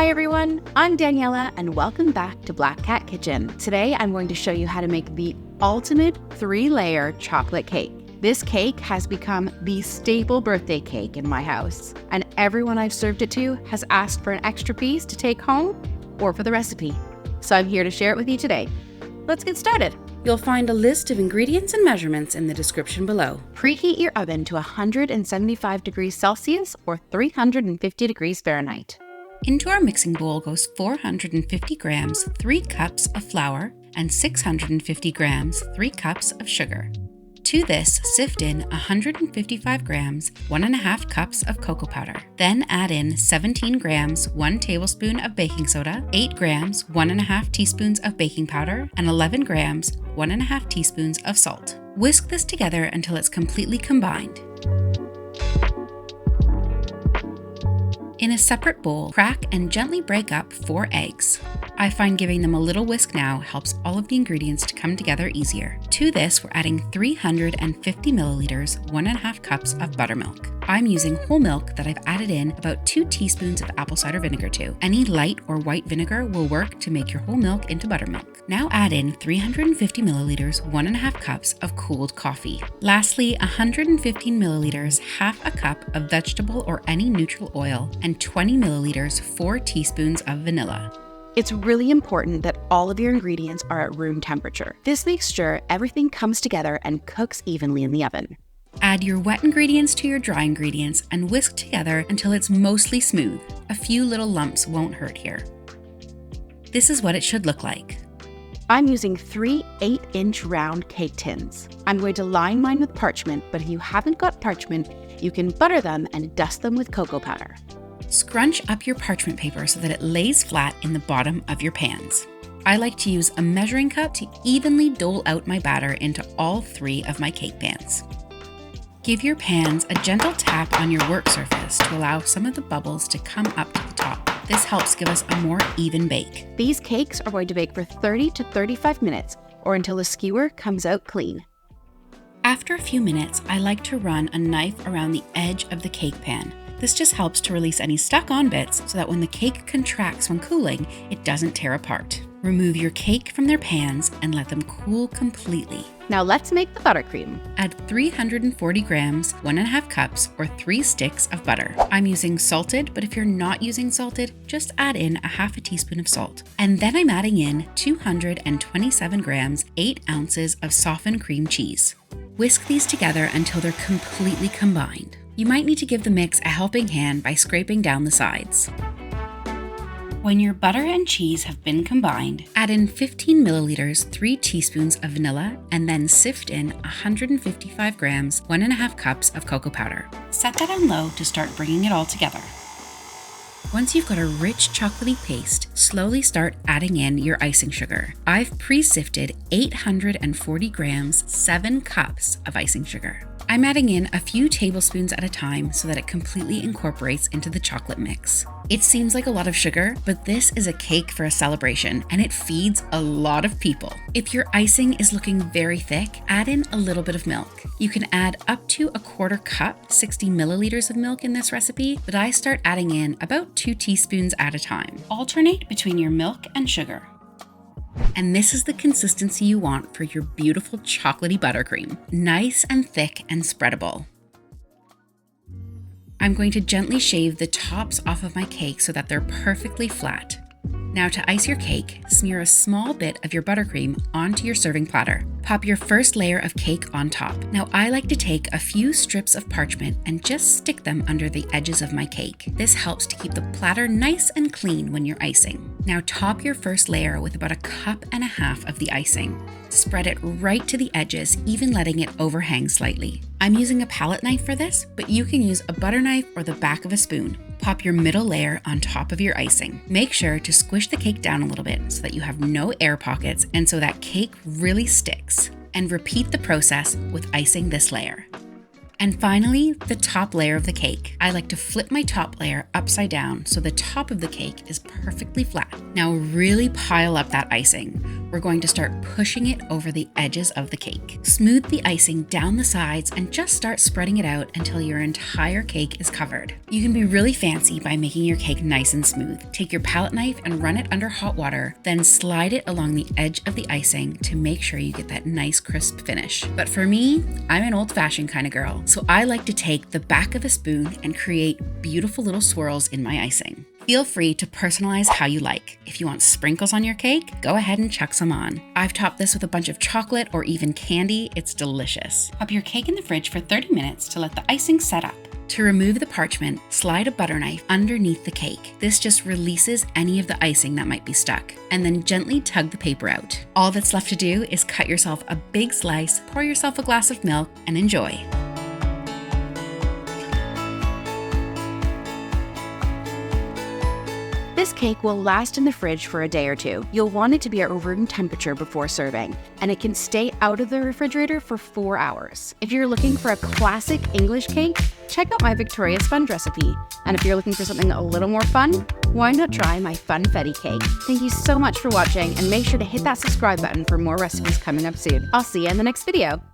Hi everyone, I'm Daniela and welcome back to Black Cat Kitchen. Today I'm going to show you how to make the ultimate 3-layer chocolate cake. This cake has become the staple birthday cake in my house, and everyone I've served it to has asked for an extra piece to take home or for the recipe. So I'm here to share it with you today. Let's get started. You'll find a list of ingredients and measurements in the description below. Preheat your oven to 175 degrees Celsius or 350 degrees Fahrenheit. Into our mixing bowl goes 450 grams, 3 cups of flour, and 650 grams, 3 cups of sugar. To this, sift in 155 grams, 1.5 cups of cocoa powder. Then add in 17 grams, 1 tablespoon of baking soda, 8 grams, 1.5 teaspoons of baking powder, and 11 grams, 1.5 teaspoons of salt. Whisk this together until it's completely combined. In a separate bowl, crack and gently break up 4 eggs. I find giving them a little whisk now helps all of the ingredients to come together easier. To this, we're adding 350 milliliters, 1.5 cups of buttermilk. I'm using whole milk that I've added in about 2 teaspoons of apple cider vinegar to. Any light or white vinegar will work to make your whole milk into buttermilk. Now add in 350 milliliters, 1.5 cups of cooled coffee. Lastly, 115 milliliters, half a cup of vegetable or any neutral oil, and 20 milliliters, 4 teaspoons of vanilla. It's really important that all of your ingredients are at room temperature. This makes sure everything comes together and cooks evenly in the oven. Add your wet ingredients to your dry ingredients and whisk together until it's mostly smooth. A few little lumps won't hurt here. This is what it should look like. I'm using 3 8-inch round cake tins. I'm going to line mine with parchment, but if you haven't got parchment, you can butter them and dust them with cocoa powder. Scrunch up your parchment paper so that it lays flat in the bottom of your pans. I like to use a measuring cup to evenly dole out my batter into all 3 of my cake pans. Give your pans a gentle tap on your work surface to allow some of the bubbles to come up to the top. This helps give us a more even bake. These cakes are going to bake for 30 to 35 minutes or until the skewer comes out clean. After a few minutes, I like to run a knife around the edge of the cake pan. This just helps to release any stuck-on bits so that when the cake contracts when cooling, it doesn't tear apart. Remove your cake from their pans and let them cool completely. Now let's make the buttercream. Add 340 grams, 1.5 cups, or 3 sticks of butter. I'm using salted, but if you're not using salted, just add in a half a teaspoon of salt. And then I'm adding in 227 grams, 8 ounces of softened cream cheese. Whisk these together until they're completely combined. You might need to give the mix a helping hand by scraping down the sides. When your butter and cheese have been combined, add in 15 milliliters, 3 teaspoons of vanilla, and then sift in 155 grams, 1.5 cups of cocoa powder. Set that on low to start bringing it all together. Once you've got a rich chocolatey paste, slowly start adding in your icing sugar. I've pre-sifted 840 grams, 7 cups of icing sugar. I'm adding in a few tablespoons at a time so that it completely incorporates into the chocolate mix. It seems like a lot of sugar, but this is a cake for a celebration and it feeds a lot of people. If your icing is looking very thick, add in a little bit of milk. You can add up to a 1/4 cup, 60 milliliters of milk in this recipe, but I start adding in about 2 teaspoons at a time. Alternate between your milk and sugar. And this is the consistency you want for your beautiful chocolatey buttercream. Nice and thick and spreadable. I'm going to gently shave the tops off of my cake so that they're perfectly flat. Now to ice your cake, smear a small bit of your buttercream onto your serving platter. Pop your first layer of cake on top. Now I like to take a few strips of parchment and just stick them under the edges of my cake. This helps to keep the platter nice and clean when you're icing. Now top your first layer with about 1.5 cups of the icing. Spread it right to the edges, even letting it overhang slightly. I'm using a palette knife for this, but you can use a butter knife or the back of a spoon. Pop your middle layer on top of your icing. Make sure to squish the cake down a little bit so that you have no air pockets and so that cake really sticks. And repeat the process with icing this layer. And finally, the top layer of the cake. I like to flip my top layer upside down so the top of the cake is perfectly flat. Now really pile up that icing. We're going to start pushing it over the edges of the cake. Smooth the icing down the sides and just start spreading it out until your entire cake is covered. You can be really fancy by making your cake nice and smooth. Take your palette knife and run it under hot water, then slide it along the edge of the icing to make sure you get that nice crisp finish. But for me, I'm an old-fashioned kind of girl, so I like to take the back of a spoon and create beautiful little swirls in my icing. Feel free to personalize how you like. If you want sprinkles on your cake, go ahead and chuck some on. I've topped this with a bunch of chocolate or even candy. It's delicious. Pop your cake in the fridge for 30 minutes to let the icing set up. To remove the parchment, slide a butter knife underneath the cake. This just releases any of the icing that might be stuck, and then gently tug the paper out. All that's left to do is cut yourself a big slice, pour yourself a glass of milk, and enjoy. This cake will last in the fridge for a day or two. You'll want it to be at room temperature before serving, and it can stay out of the refrigerator for 4 hours. If you're looking for a classic English cake, check out my Victoria Sponge recipe. And if you're looking for something a little more fun, why not try my funfetti cake? Thank you so much for watching, and make sure to hit that subscribe button for more recipes coming up soon. I'll see you in the next video.